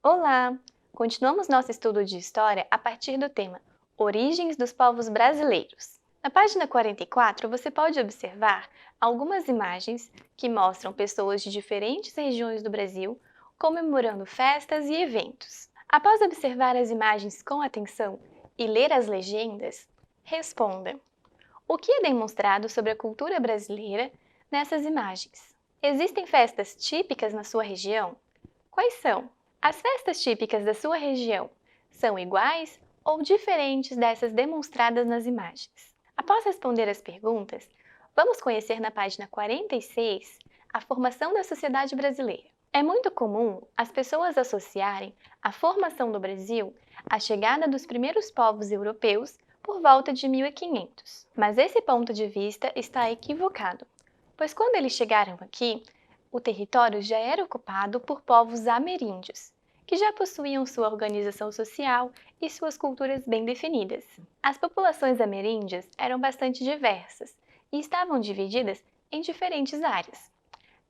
Olá! Continuamos nosso estudo de história a partir do tema Origens dos Povos Brasileiros. Na página 44, você pode observar algumas imagens que mostram pessoas de diferentes regiões do Brasil comemorando festas e eventos. Após observar as imagens com atenção e ler as legendas, responda: o que é demonstrado sobre a cultura brasileira nessas imagens? Existem festas típicas na sua região? Quais são? As festas típicas da sua região são iguais ou diferentes dessas demonstradas nas imagens? Após responder as perguntas, vamos conhecer na página 46 a formação da sociedade brasileira. É muito comum as pessoas associarem a formação do Brasil à chegada dos primeiros povos europeus por volta de 1500. Mas esse ponto de vista está equivocado, pois quando eles chegaram aqui, o território já era ocupado por povos ameríndios, que já possuíam sua organização social e suas culturas bem definidas. As populações ameríndias eram bastante diversas e estavam divididas em diferentes áreas.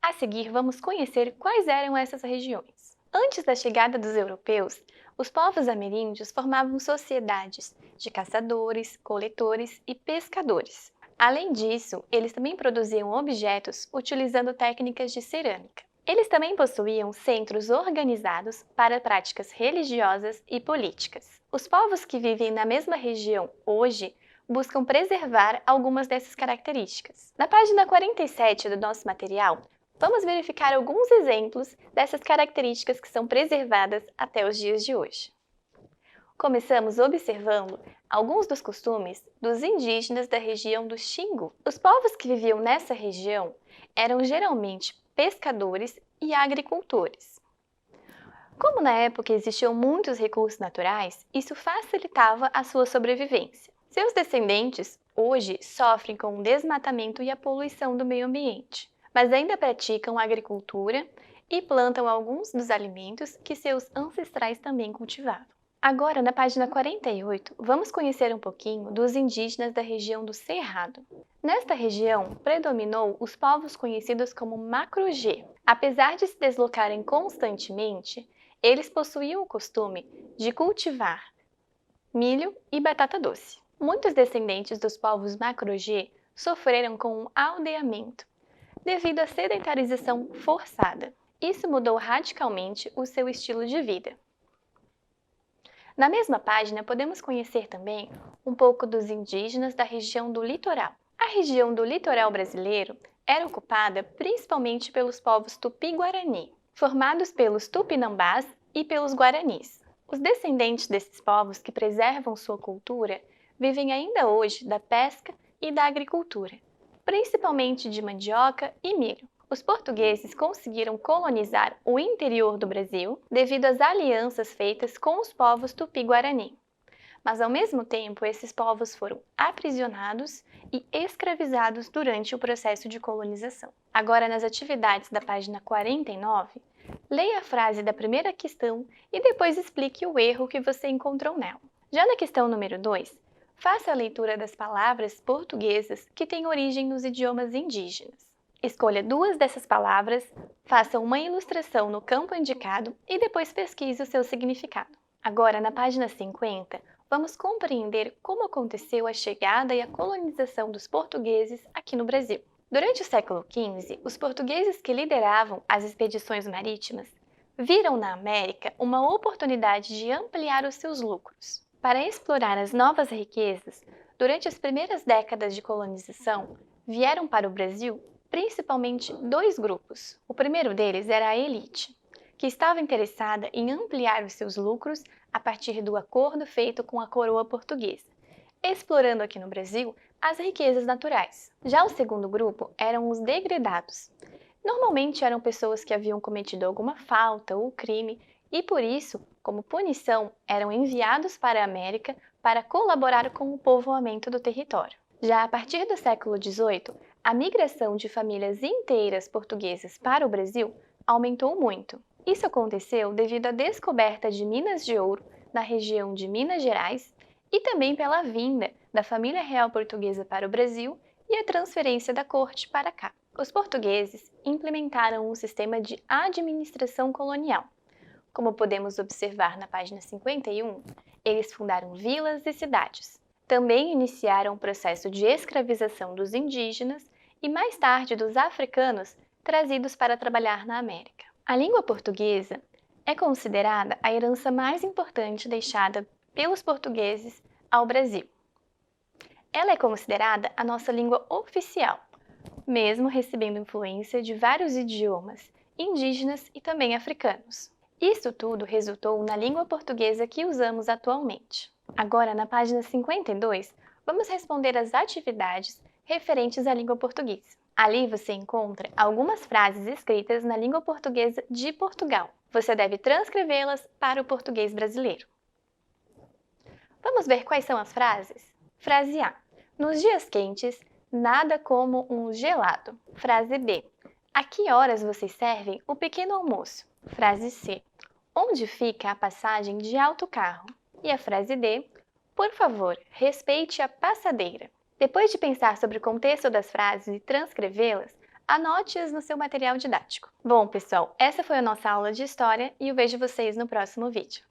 A seguir, vamos conhecer quais eram essas regiões. Antes da chegada dos europeus, os povos ameríndios formavam sociedades de caçadores, coletores e pescadores. Além disso, eles também produziam objetos utilizando técnicas de cerâmica. Eles também possuíam centros organizados para práticas religiosas e políticas. Os povos que vivem na mesma região hoje buscam preservar algumas dessas características. Na página 47 do nosso material, vamos verificar alguns exemplos dessas características que são preservadas até os dias de hoje. Começamos observando alguns dos costumes dos indígenas da região do Xingu. Os povos que viviam nessa região eram geralmente pescadores e agricultores. Como na época existiam muitos recursos naturais, isso facilitava a sua sobrevivência. Seus descendentes hoje sofrem com o desmatamento e a poluição do meio ambiente, mas ainda praticam agricultura e plantam alguns dos alimentos que seus ancestrais também cultivavam. Agora, na página 48, vamos conhecer um pouquinho dos indígenas da região do Cerrado. Nesta região, predominou os povos conhecidos como Macro-G. Apesar de se deslocarem constantemente, eles possuíam o costume de cultivar milho e batata doce. Muitos descendentes dos povos Macro-G sofreram com o aldeamento, devido à sedentarização forçada. Isso mudou radicalmente o seu estilo de vida. Na mesma página, podemos conhecer também um pouco dos indígenas da região do litoral. A região do litoral brasileiro era ocupada principalmente pelos povos Tupi-Guarani, formados pelos Tupinambás e pelos Guaranis. Os descendentes desses povos que preservam sua cultura vivem ainda hoje da pesca e da agricultura, principalmente de mandioca e milho. Os portugueses conseguiram colonizar o interior do Brasil devido às alianças feitas com os povos Tupi-Guarani. Mas, ao mesmo tempo, esses povos foram aprisionados e escravizados durante o processo de colonização. Agora, nas atividades da página 49, leia a frase da primeira questão e depois explique o erro que você encontrou nela. Já na questão número 2, faça a leitura das palavras portuguesas que têm origem nos idiomas indígenas. Escolha duas dessas palavras, faça uma ilustração no campo indicado e depois pesquise o seu significado. Agora, na página 50, vamos compreender como aconteceu a chegada e a colonização dos portugueses aqui no Brasil. Durante o século XV, os portugueses que lideravam as expedições marítimas viram na América uma oportunidade de ampliar os seus lucros. Para explorar as novas riquezas, durante as primeiras décadas de colonização, vieram para o Brasil principalmente dois grupos. O primeiro deles era a elite, que estava interessada em ampliar os seus lucros a partir do acordo feito com a coroa portuguesa, explorando aqui no Brasil as riquezas naturais. Já o segundo grupo eram os degredados. Normalmente eram pessoas que haviam cometido alguma falta ou crime e, por isso, como punição, eram enviados para a América para colaborar com o povoamento do território. Já a partir do século XVIII, a migração de famílias inteiras portuguesas para o Brasil aumentou muito. Isso aconteceu devido à descoberta de minas de ouro na região de Minas Gerais e também pela vinda da família real portuguesa para o Brasil e a transferência da corte para cá. Os portugueses implementaram um sistema de administração colonial, Como podemos observar na página 51, eles fundaram vilas e cidades. Também iniciaram o processo de escravização dos indígenas e, mais tarde, dos africanos trazidos para trabalhar na América. A língua portuguesa é considerada a herança mais importante deixada pelos portugueses ao Brasil. Ela é considerada a nossa língua oficial, mesmo recebendo influência de vários idiomas indígenas e também africanos. Isso tudo resultou na língua portuguesa que usamos atualmente. Agora, na página 52, vamos responder as atividades referentes à língua portuguesa. Ali você encontra algumas frases escritas na língua portuguesa de Portugal. Você deve transcrevê-las para o português brasileiro. Vamos ver quais são as frases? Frase A. Nos dias quentes, nada como um gelado. Frase B. A que horas vocês servem o pequeno almoço? Frase C. Onde fica a passagem de autocarro? E a frase D. Por favor, respeite a passadeira. Depois de pensar sobre o contexto das frases e transcrevê-las, anote-as no seu material didático. Bom, pessoal, essa foi a nossa aula de História e eu vejo vocês no próximo vídeo.